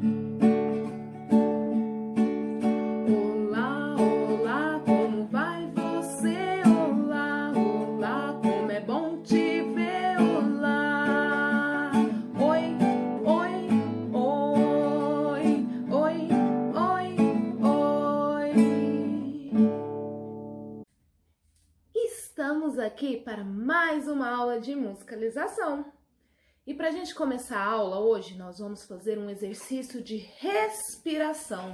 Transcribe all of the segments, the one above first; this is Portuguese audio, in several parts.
Olá, olá, como vai você? Olá, olá, como é bom te ver. Olá, oi, oi, oi, oi, oi, oi. Estamos aqui para mais uma aula de musicalização. E para a gente começar a aula hoje, nós vamos fazer um exercício de respiração,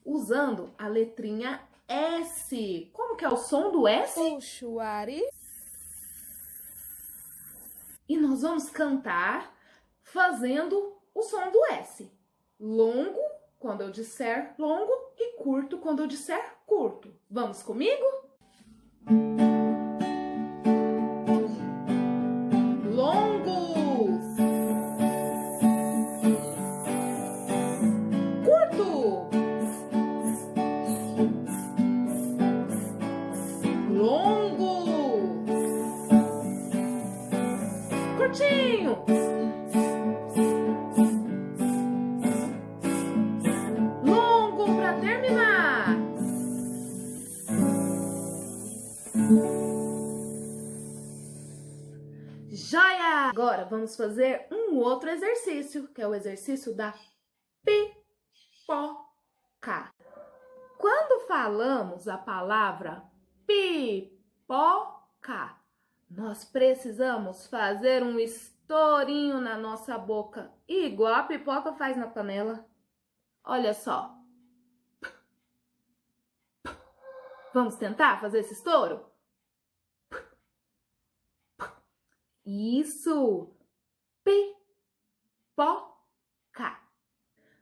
usando a letrinha S. Como que é o som do S? Puxa o ar e... E nós vamos cantar fazendo o som do S. Longo quando eu disser longo e curto quando eu disser curto. Vamos comigo? Longos. Curto. Longo. Curtinho. Longo para terminar. Joia! Agora vamos fazer um outro exercício, que é o exercício da pipoca. Quando falamos a palavra pipoca, nós precisamos fazer um estourinho na nossa boca, igual a pipoca faz na panela. Olha só. Vamos tentar fazer esse estouro? Isso! Pipoca.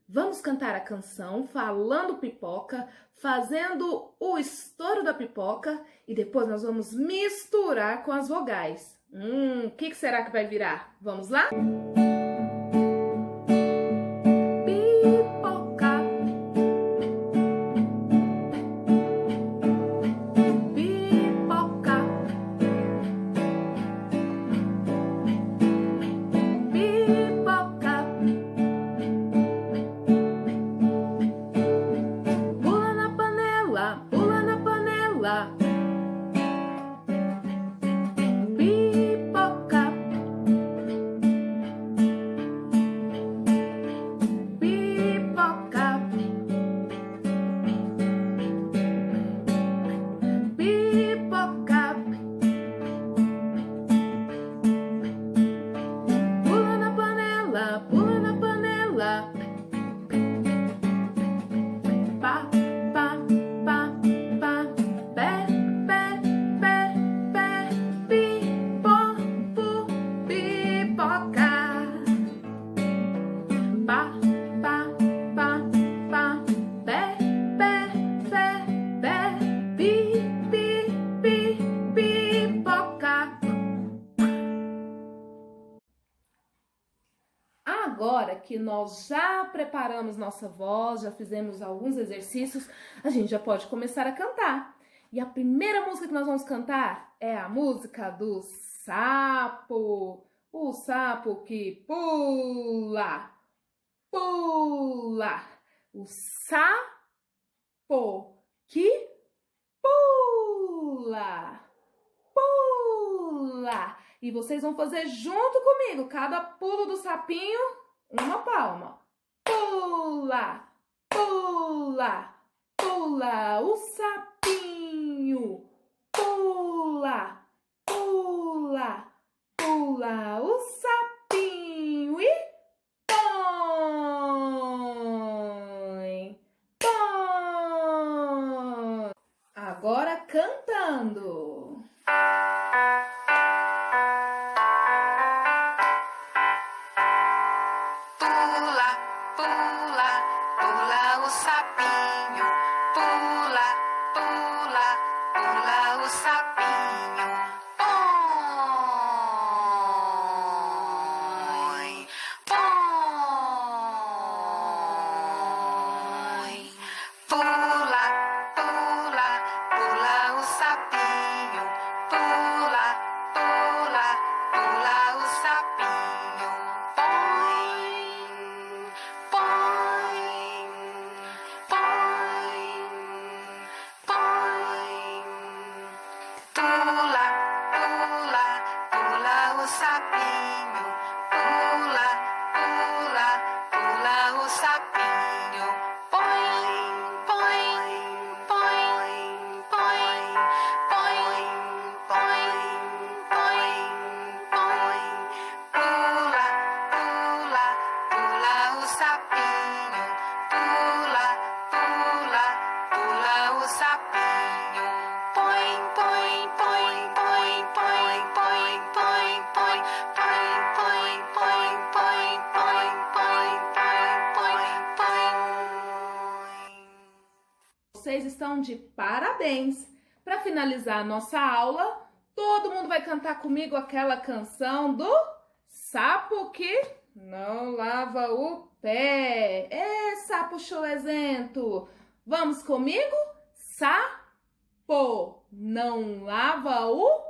Vamos cantar a canção falando pipoca, fazendo o estouro da pipoca e depois nós vamos misturar com as vogais. O que será que vai virar? Vamos lá? Pipoca. Pipoca. Pipoca. Pula na panela, pula na panela. Pipoca. Pipoca. Pipoca. Pula na panela, pula na panela. Pa, pa, pa, pa, pé, pé, pé, pé, pipo, pu, pipoca. Pa, pa, pa, pa, pé, pé, pé, pé, pi, pi, pi, pipoca. Agora que nós já preparamos nossa voz, já fizemos alguns exercícios, a gente já pode começar a cantar. E a primeira música que nós vamos cantar é a música do sapo. O sapo que pula, pula. O sapo que pula, pula. E vocês vão fazer junto comigo, cada pulo do sapinho, uma palma. Pula, pula, pula, o sapinho. Pula, pula, pula, o sapinho. E põe, põe. Agora cantando. Pula, pula, pula o sapinho. Pula, pula, pula o sapinho. Põe, põe. Pula, pula, pula o sapinho. Pula, pula, pula o sapinho. Põe, põe. vocês estão de parabéns. Para finalizar a nossa aula, todo mundo vai cantar comigo aquela canção do sapo que não lava o pé. Sapo chulezento. Vamos comigo? Sapo não lava o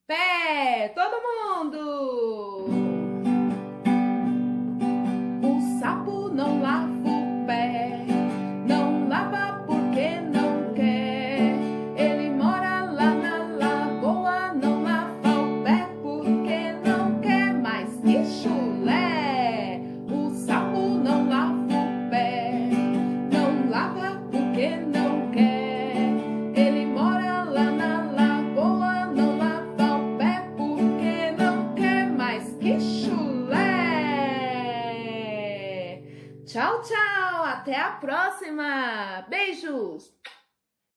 pé. Todo mundo! O sapo não lava o pé. Não lava porque não quer. Ele mora lá na lagoa. Não lava o pé porque não quer. Mas que chulé! O sapo não lava o pé. Não lava porque não quer. Ele mora lá na lagoa. Não lava o pé porque não quer. Mas que chulé! Tchau, tchau! Até a próxima! Beijos!